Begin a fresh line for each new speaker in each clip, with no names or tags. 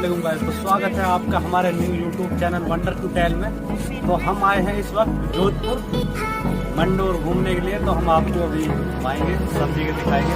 अस्सलाम गाइस, तो स्वागत है आपका हमारे new YouTube channel wonder to tell में। तो हम आए हैं इस वक्त जोधपुर मंडोर घूमने के लिए। तो हम आपको अभी आएंगे, सब जगह दिखाएंगे।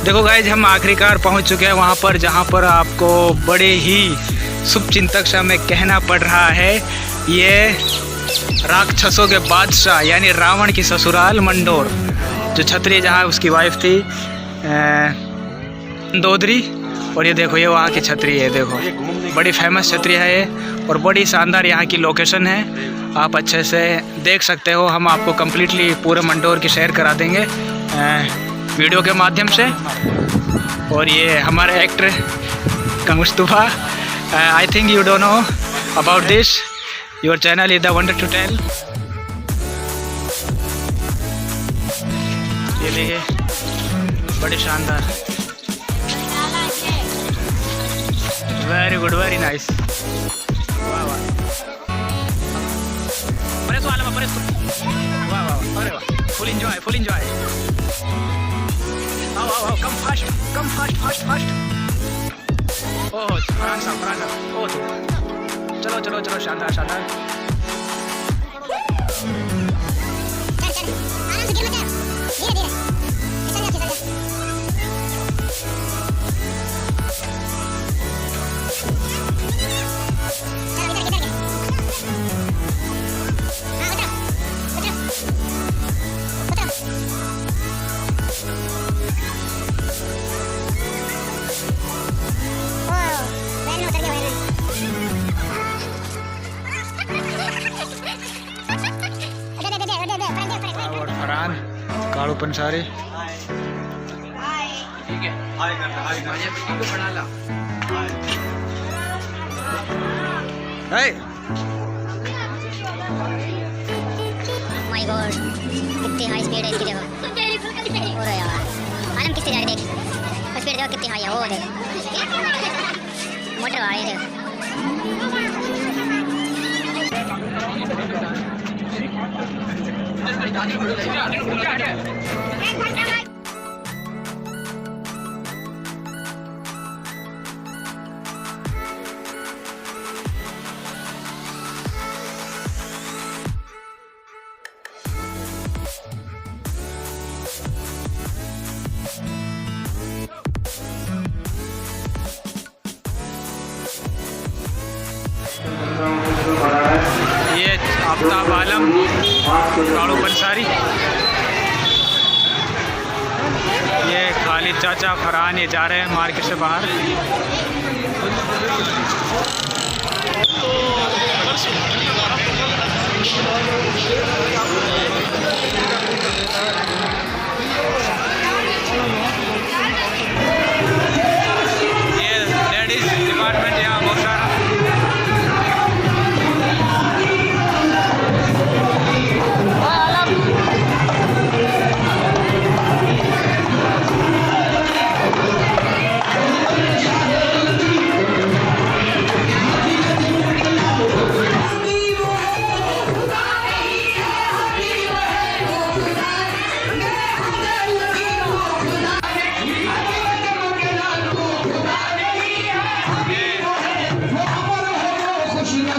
देखो गाइज, हम आखिरकार पहुंच चुके हैं वहां पर जहां पर आपको बड़े ही शुभचिंतक से हमें कहना पड़ रहा है, ये राक्षसों के बादशाह यानी रावण की ससुराल मंडोर, जो छत्री जहां उसकी वाइफ थी दोदरी। और ये देखो, ये वहाँ की छतरी है, देखो बड़ी फेमस छतरी है ये, और बड़ी शानदार यहाँ की लोकेशन है। आप अच्छे से देख सकते हो। हम आपको कम्प्लीटली पूरे मंडोर की शेयर करा देंगे वीडियो के माध्यम से। और ये हमारे एक्टर का Mustafa, I think you don't know about this, your channel is the wonder to tell. ये देखिए, बड़े शानदार, वेरी गुड, वेरी नाइस। वाह वाह, वाह वाह, अरे वाह, फुल इंजॉय, फुल इंजॉय। आओ, कम फास्ट, फास्ट। ओह फरहान साहब, ओह चलो, शानदार। और फरहान कालू पंसारी, ठीक है,
माय गॉड, कितनी हाई स्पीड है इसकी। देखो और यार आलम किससे जा रही, देख स्पीड देखो कितनी हाई है। वो देख मोटर वाली, देख
ये आफ्ताब आलम, कालू पंसारी, ये खालिद चाचा, फरहान, ये जा रहे हैं मार्केट से बाहर। ये लेडीज डिपार्टमेंट यहाँ बहुत सारा।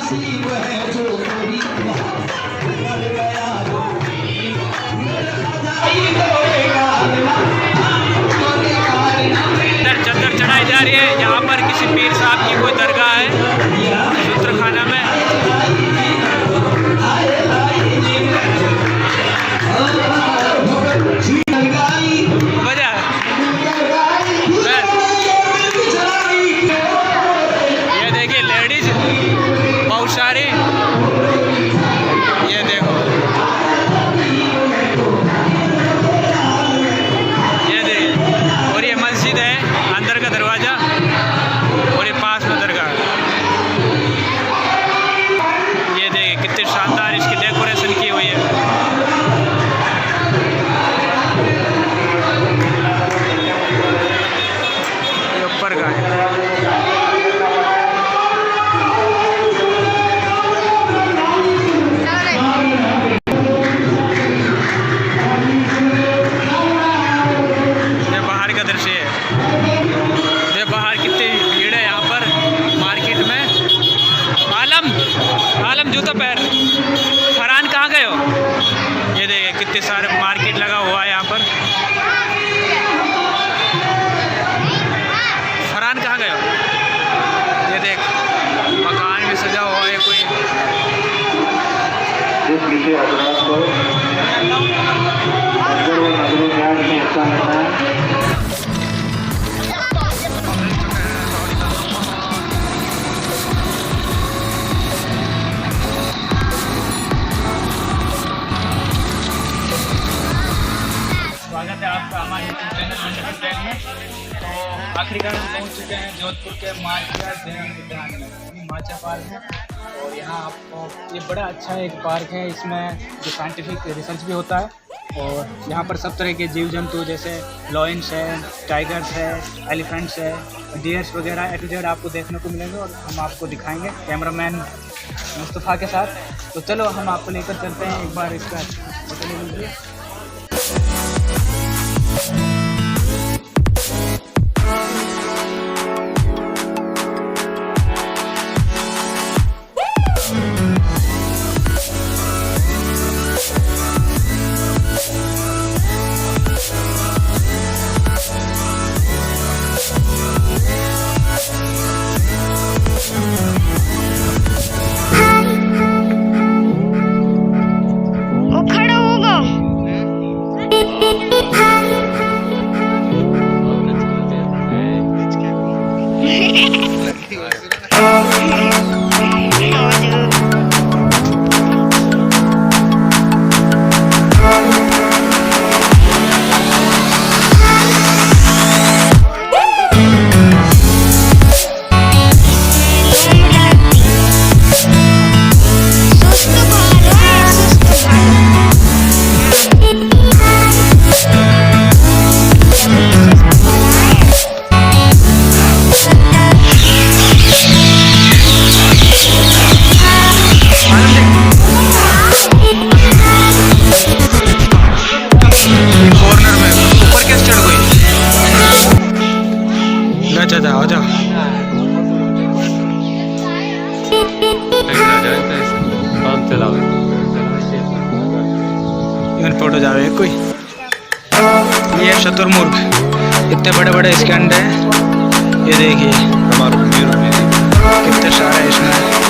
इधर चद्दर चढ़ाई जा रही है। यहाँ पर किसी पीर साहब की कोई दरगाह है सूत्रखाना में। वजह ये देखिए लेडीज बहुत सारी, ये देखो ये देखिए। और ये मस्जिद है, अंदर का दरवाजा, और ये पास में दरगाह। ये देखिए कितनी शानदार इसकी डेकोरेशन की हुई है। ये ऊपर का है। ये बाहर का दृश्य है। ये बाहर कितनी भीड़ है यहाँ पर मार्केट में। आलम जूता पैर, फरहान कहाँ गए हो? ये देखिए कितने सारे मार्केट लगा हुआ है यहाँ पर। फरहान कहाँ गए हो? ये देख मकान में सजा हुआ है कोई। स्वागत है आपका हमारे YouTube channel wonder to tell में। तो आखिरकार हम पहुंच चुके हैं जोधपुर के माचिया जैन उद्यान में, माचा पार्क में। और यहाँ आपको ये बड़ा अच्छा एक पार्क है, इसमें जो साइंटिफिक रिसर्च भी होता है। और यहाँ पर सब तरह के जीव जंतु जैसे लॉयंस है, टाइगर्स है, एलिफेंट्स है, डियर्स वगैरह एटूजेड आपको देखने को मिलेंगे। और हम आपको दिखाएंगे कैमरामैन मुस्तफ़ा के साथ। तो चलो हम आपको लेकर चलते हैं, एक बार इसका फोटो ले लीजिए। फोटो जावे कोई। ये शतुरमुर्ग, इतने बड़े बड़े इसके अंडे हैं। ये देखिए कितने सारे इसमें।